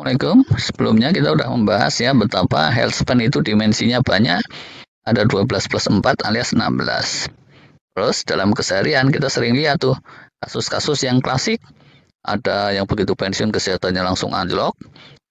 Assalamualaikum. Sebelumnya kita udah membahas ya betapa health span itu dimensinya banyak. Ada 12 plus 4 alias 16. Terus dalam keseharian kita sering lihat tuh kasus-kasus yang klasik. Ada yang begitu pensiun kesehatannya langsung anjlok.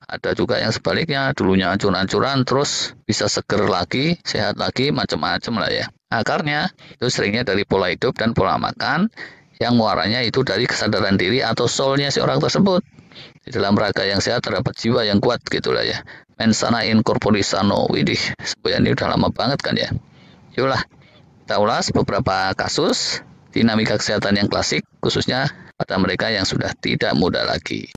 Ada juga yang sebaliknya, dulunya ancur-ancuran terus bisa seger lagi, sehat lagi, macam-macam lah ya. Akarnya itu seringnya dari pola hidup dan pola makan yang muaranya itu dari kesadaran diri atau soulnya si orang tersebut. Di dalam raga yang sehat terdapat jiwa yang kuat gitulah ya. Mensana in corpore sano. Widih, sebenarnya ini udah lama banget kan ya. Yuklah, kita ulas beberapa kasus dinamika kesehatan yang klasik, khususnya pada mereka yang sudah tidak muda lagi.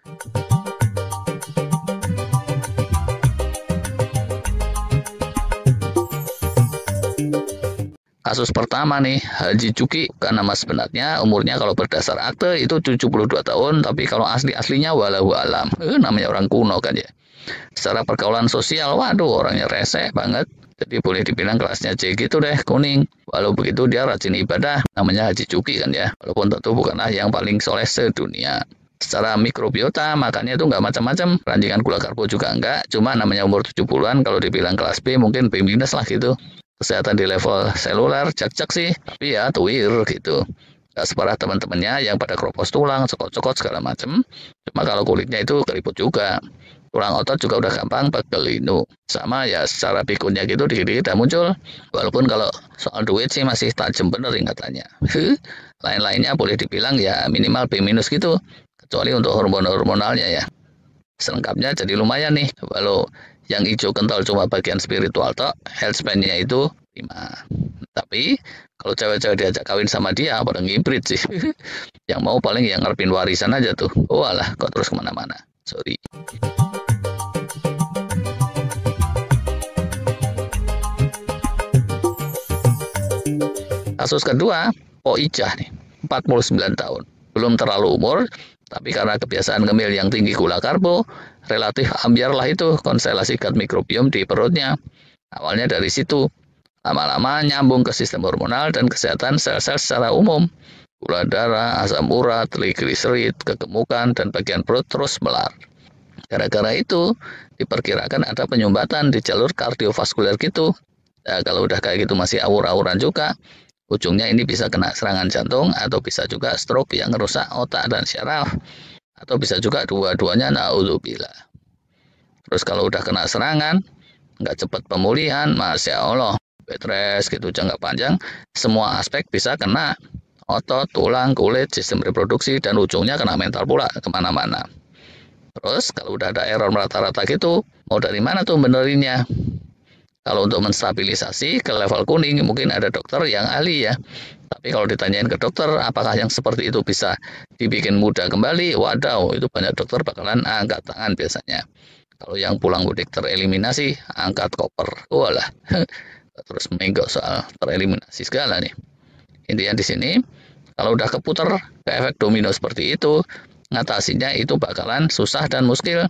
Kasus pertama nih, Haji Cuki, bukan nama sebenarnya, umurnya kalau berdasar akte itu 72 tahun, tapi kalau asli-aslinya walau alam. Namanya orang kuno kan ya. Secara pergaulan sosial, waduh orangnya reseh banget. Jadi boleh dibilang kelasnya C gitu deh, kuning. Walau begitu dia rajin ibadah, namanya Haji Cuki kan ya. Walaupun tentu bukanlah yang paling soleh sedunia. Secara mikrobiota, makannya itu nggak macam-macam. Ranjingan gula karbo juga enggak, cuma namanya umur 70-an, kalau dibilang kelas B mungkin B- lah gitu. Kesehatan di level seluler, cek-cek sih, tapi ya tuir gitu. Gak separah teman-temannya yang pada keropos tulang, cokot-cokot segala macam. Cuma kalau kulitnya itu keriput juga. Tulang otot juga udah gampang pegelinu. Sama ya secara pikunnya gitu diri udah muncul. Walaupun kalau soal duit sih masih tajam bener ingatannya. Lain-lainnya boleh dibilang ya minimal B- gitu. Kecuali untuk hormonalnya ya. Selengkapnya jadi lumayan nih. Walau yang hijau kental cuma bagian spiritual tok, health span-nya itu 5. Tapi kalau cewek-cewek diajak kawin sama dia, pada ngibrit sih. Yang mau paling yang ngarepin warisan aja tuh. Walah, kok terus kemana-mana. Sorry. Kasus kedua, Poijah nih, 49 tahun. Belum terlalu umur, tapi karena kebiasaan ngemil yang tinggi gula karbo, relatif ambiar lah itu konstelasi gut microbiome di perutnya. Awalnya dari situ, lama-lama nyambung ke sistem hormonal dan kesehatan sel-sel secara umum. Gula darah, asam urat, trigliserid, kegemukan, dan bagian perut terus melar. Gara-gara itu, diperkirakan ada penyumbatan di jalur kardiovaskuler gitu. Ya, kalau udah kayak gitu masih awur-awuran juga, ujungnya ini bisa kena serangan jantung atau bisa juga stroke yang merusak otak dan syaraf. Atau bisa juga dua-duanya, naudzubillah. Terus kalau udah kena serangan, nggak cepat pemulihan, Masya Allah, bed rest gitu jangka panjang, semua aspek bisa kena. Otot, tulang, kulit, sistem reproduksi, dan ujungnya kena mental pula, kemana-mana. Terus kalau udah ada error rata-rata gitu, mau dari mana tuh benerinnya? Kalau untuk menstabilisasi ke level kuning, mungkin ada dokter yang ahli ya. Tapi kalau ditanyain ke dokter, apakah yang seperti itu bisa dibikin mudah kembali? Wadaw, itu banyak dokter bakalan angkat tangan biasanya. Kalau yang pulang mudik tereliminasi, angkat koper. Walah, terus menggok soal tereliminasi segala nih. Intinya di sini, kalau udah keputar ke efek domino seperti itu, ngatasinya itu bakalan susah dan muskil.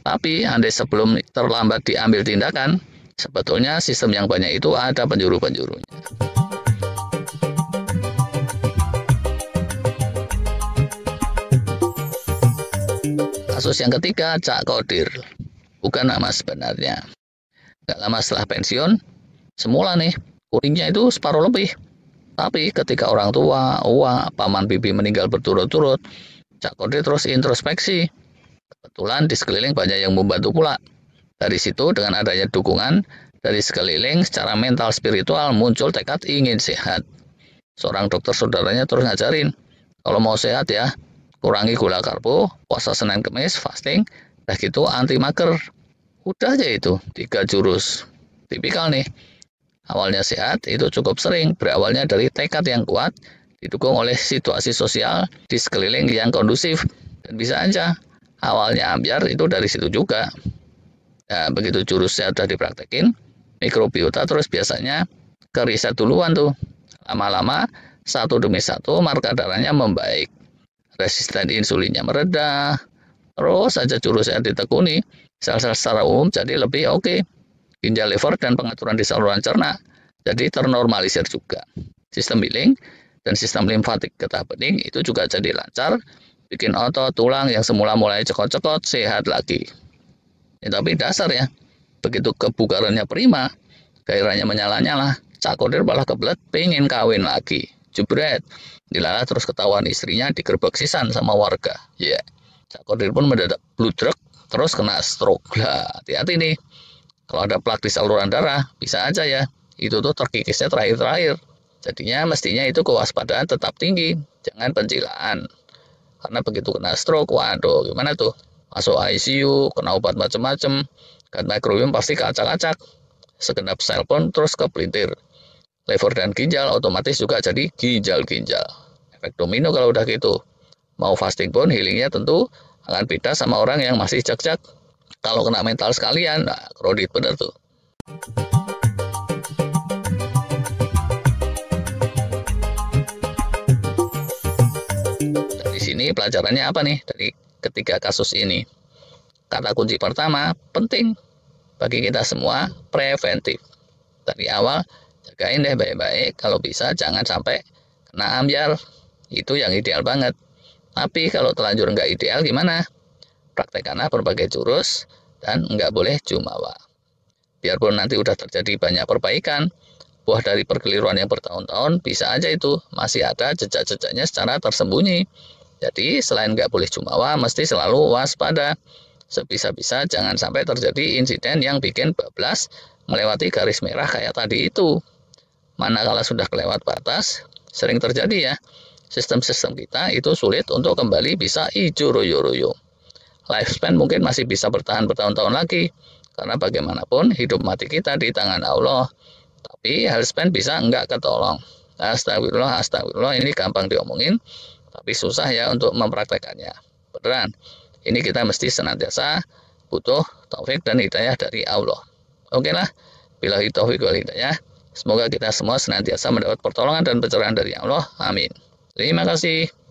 Tapi andai sebelum terlambat diambil tindakan, sebetulnya sistem yang banyak itu ada penjuru-penjurunya. Kasus yang ketiga, Cak Kodir. Bukan nama sebenarnya. Gak lama setelah pensiun, semula nih, kuningnya itu separuh lebih. Tapi ketika orang tua, paman bibi meninggal berturut-turut, Cak Kodir terus introspeksi. Kebetulan di sekeliling banyak yang membantu pula. Dari situ dengan adanya dukungan dari sekeliling secara mental spiritual muncul tekad ingin sehat. Seorang dokter saudaranya terus ngajarin, kalau mau sehat ya, kurangi gula karbo, puasa Senin Kemis, fasting, dah gitu anti mager. Udah aja itu, 3 jurus. Tipikal nih. Awalnya sehat itu cukup sering berawalnya dari tekad yang kuat, didukung oleh situasi sosial di sekeliling yang kondusif. Dan bisa aja, awalnya ambiar itu dari situ juga. Nah, begitu jurusnya udah dipraktekin, mikrobiota terus biasanya ke riset duluan tuh. Lama-lama, satu demi satu marka darahnya membaik. Resisten insulinnya meredah, terus saja jurusnya ditekuni, sel-sel secara umum jadi lebih oke. Ginjal, liver, dan pengaturan di saluran cerna jadi ternormalisir juga. Sistem healing dan sistem limfatik getah bening itu juga jadi lancar, bikin otot, tulang yang semula mulai cekot-cekot sehat lagi. Ya, tapi dasar ya, begitu kebugarannya prima, gairahnya menyala-nyala, Cak Kodir malah kebelet pengen kawin lagi. Jebret, dilala terus ketahuan istrinya digerebek sisan sama warga. Ya, Cak Kodir pun mendadak bludrek, terus kena stroke. Lah, hati-hati nih. Kalau ada plak di saluran darah, bisa aja ya. Itu tuh terkikisnya terakhir-terakhir. Jadinya mestinya itu kewaspadaan tetap tinggi, jangan pencilaan. Karena begitu kena stroke, waduh gimana tuh? Masuk ICU, kena obat macam-macam, cut microbiome pasti kacak-kacak. Segenap sel pun terus kepelintir. Lever dan ginjal otomatis juga jadi ginjal-ginjal. Efek domino kalau udah gitu. Mau fasting pun healingnya tentu akan beda sama orang yang masih cek-cek. Kalau kena mental sekalian, nah kredit bener tuh. Dari sini pelajarannya apa nih dari ketiga kasus ini? Kata kunci pertama, penting bagi kita semua, preventif. Dari awal, jagain deh baik-baik, kalau bisa jangan sampai kena ambyar. Itu yang ideal banget. Tapi kalau terlanjur nggak ideal gimana? Praktekkanlah berbagai jurus dan nggak boleh jumawa. Biarpun nanti udah terjadi banyak perbaikan, buah dari perkeliruan yang bertahun-tahun bisa aja itu masih ada jejak-jejaknya secara tersembunyi. Jadi selain nggak boleh jumawa, mesti selalu waspada. Sebisa-bisa jangan sampai terjadi insiden yang bikin bablas melewati garis merah kayak tadi itu. Manakala sudah kelewat batas, sering terjadi ya, sistem-sistem kita itu sulit untuk kembali bisa hijau royo-royo. Lifespan mungkin masih bisa bertahan bertahun-tahun lagi, karena bagaimanapun hidup mati kita di tangan Allah. Tapi healthspan bisa enggak ketolong. Astagfirullah, astagfirullah, ini gampang diomongin, tapi susah ya untuk mempraktekannya. Beneran, ini kita mesti senantiasa butuh taufik dan hidayah dari Allah. Oke lah, billahi taufiq wal hidayah. Semoga kita semua senantiasa mendapat pertolongan dan pencerahan dari Allah. Amin. Terima kasih.